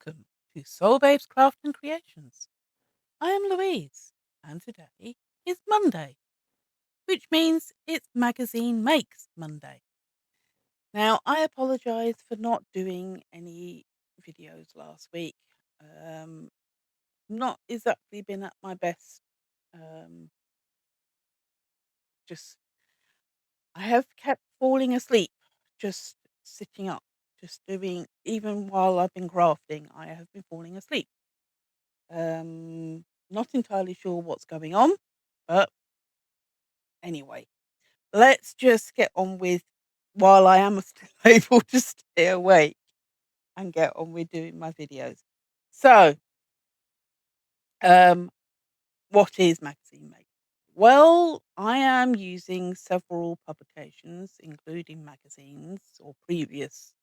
welcome to Soul Babes Craft and Creations. I am Louise, and today is Monday, which means it's Magazine Makes Monday. Now, I apologise for not doing any videos last week. Not exactly been at my best. Just I have kept falling asleep, just sitting up, just doing. Even while I've been crafting, I have been falling asleep. Not entirely sure what's going on, but anyway, let's just get on with while I am still able to stay awake and get on with doing my videos. So, um, what is Magazine Make? Well, I am using several publications, including magazines or previous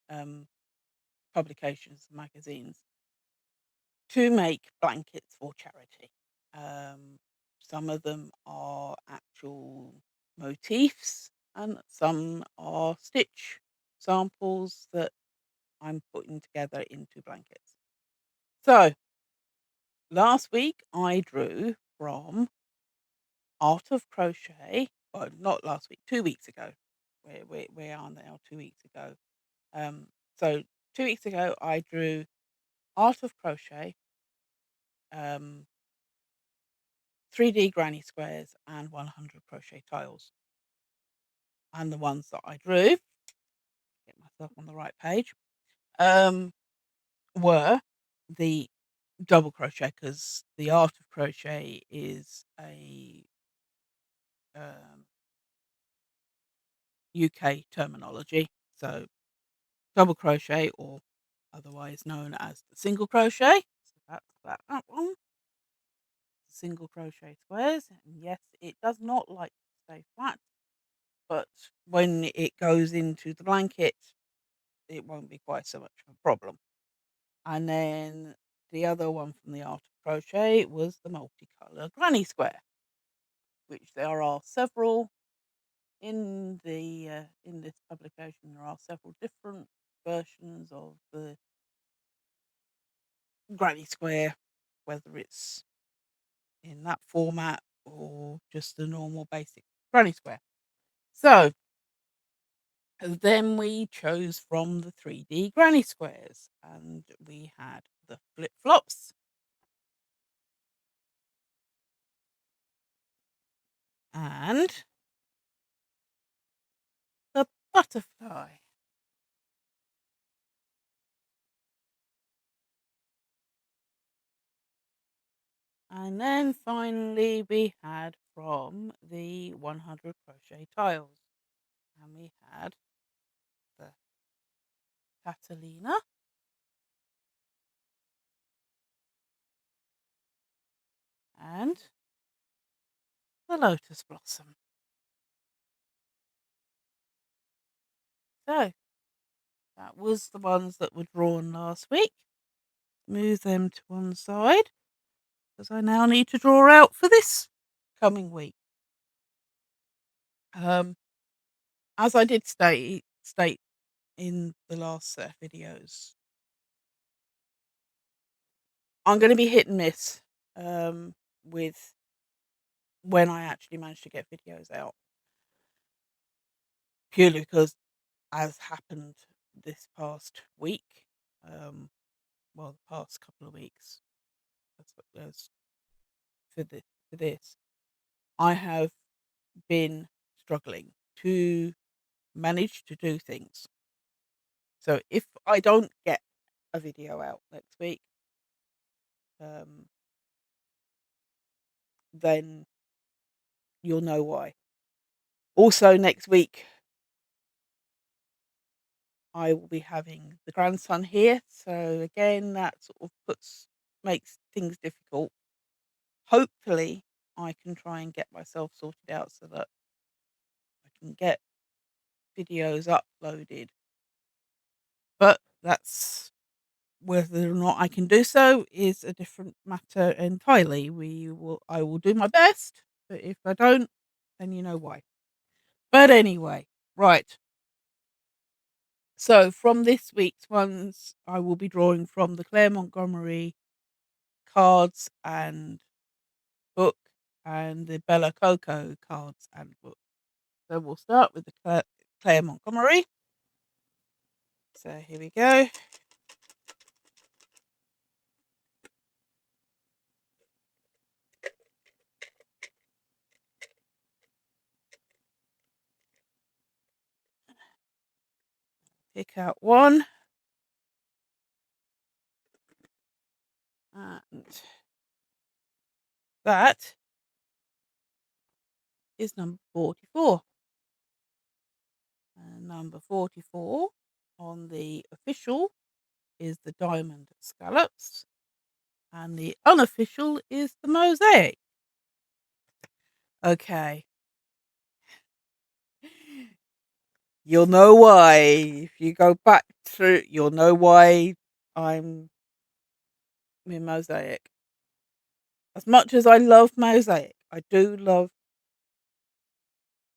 um, publications of magazines, to make blankets for charity. Some of them are actual motifs, and some are stitch samples that I'm putting together into blankets. So, last week I drew from Art of Crochet. Well, not last week, 2 weeks ago. We are now 2 weeks ago. Um, so 2 weeks ago I drew Art of Crochet, um, 3D granny squares and 100 crochet tiles. And the ones that I drew, get myself on the right page, were the double crochet, because the Art of Crochet is a UK terminology. So double crochet, or otherwise known as the single crochet. So that's that one. Single crochet squares. And yes, it does not like to stay flat, but when it goes into the blanket, it won't be quite so much of a problem. And then the other one from the Art of Crochet was the multicolour granny square, which there are several in this publication. There are several different versions of the granny square, whether it's in that format or just the normal basic granny square. So then we chose from the 3D granny squares, and we had the flip flops and the butterfly. And then finally we had from the 100 crochet tiles, and we had the Catalina and the lotus blossom. So that was the ones that were drawn last week. Move them to one side, because I now need to draw out for this coming week. As I did state in the last set of videos, I'm going to be hit and miss with when I actually manage to get videos out, purely because, as happened this past week, the past couple of weeks, as for this, I have been struggling to manage to do things. So if I don't get a video out next week, then you'll know why. Also, next week, I will be having the grandson here. So again, that sort of makes things difficult. Hopefully, I can try and get myself sorted out so that I can get videos uploaded. But that's whether or not I can do so is a different matter entirely. I will do my best, but if I don't, then you know why. But anyway, right. So from this week's ones, I will be drawing from the Claire Montgomerie cards and book and the Bella Coco cards and book. So we'll start with the Claire Montgomerie. So here we go. Pick out one. And that is number 44. And number 44 on the official is the diamond scallops. And the unofficial is the mosaic. Okay. You'll know why. If you go back through, you'll know why I'm in mosaic. As much as I love mosaic, I do love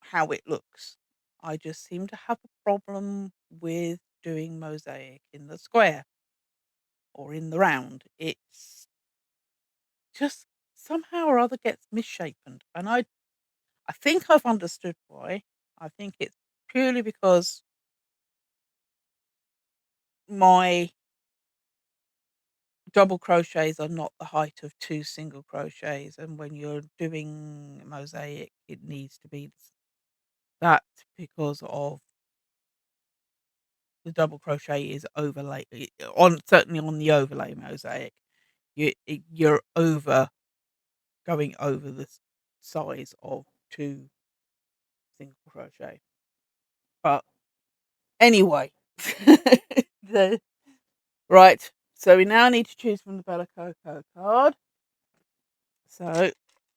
how it looks. I just seem to have a problem with doing mosaic in the square or in the round. It's just somehow or other gets misshapen. And I think I've understood why. I think it's purely because my double crochets are not the height of 2 single crochets, and when you're doing mosaic, it needs to be that because of the double crochet is overlay on certainly on the overlay mosaic. You're going over the size of 2 single crochet. But anyway, the right, so we now need to choose from the Bella Coco card. So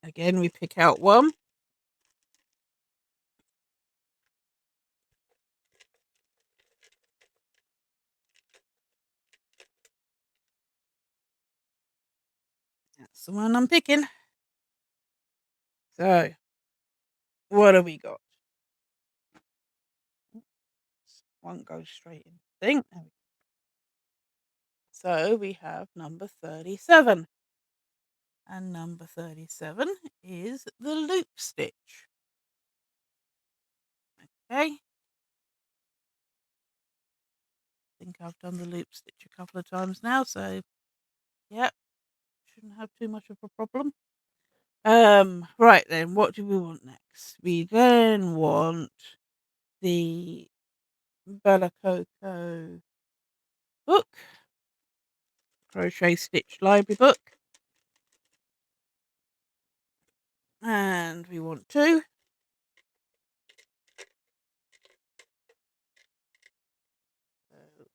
again, we pick out one. That's the one I'm picking. So what have we got? One goes straight in the thing. So we have number 37. And number 37 is the loop stitch. Okay. I think I've done the loop stitch a couple of times now, so yep, shouldn't have too much of a problem. Right then, what do we want next? We then want the Bella Coco book, Crochet Stitch Library book. And we want two.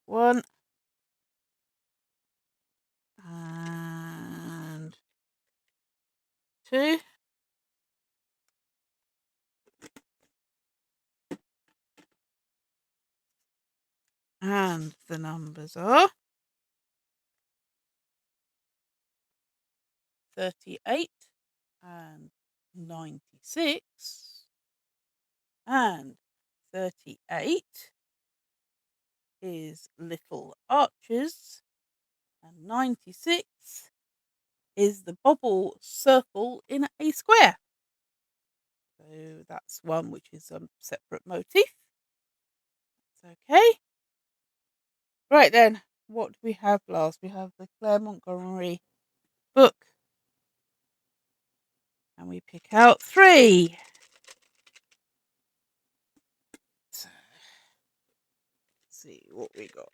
One. And two. And the numbers are 38 and 96. And 38 is little arches. And 96 is the bubble circle in a square. So that's one which is a separate motif. That's okay. Right then, what do we have last? We have the Claire Montgomerie book. And we pick out 3. So, let's see what we got.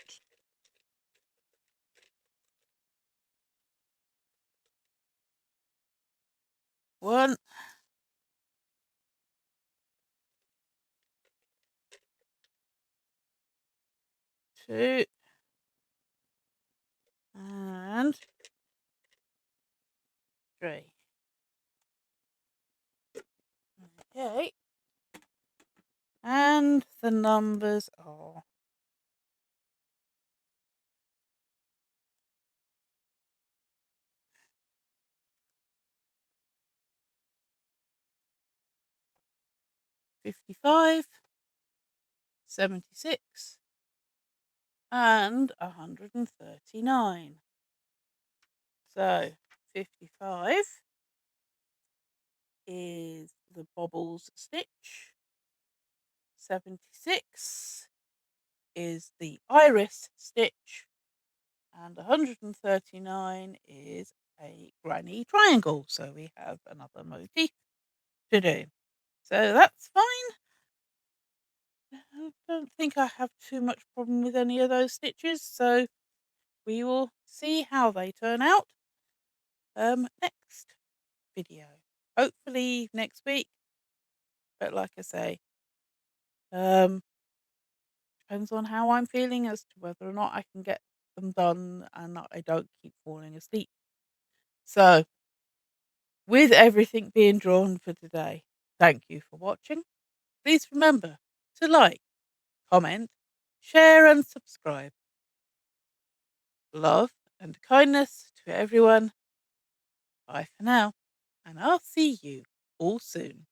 1. 2. And 3. Okay. And the numbers are 55, 76, and 139. So 55 is the bobbles stitch, 76 is the iris stitch, and 139 is a granny triangle. So we have another motif to do. So that's fine. I don't think I have too much problem with any of those stitches, so we will see how they turn out next video. Hopefully next week, but like I say, um, depends on how I'm feeling as to whether or not I can get them done and I don't keep falling asleep. So, with everything being drawn for today, thank you for watching. Please remember to like, comment, share, and subscribe. Love and kindness to everyone. Bye for now, and I'll see you all soon.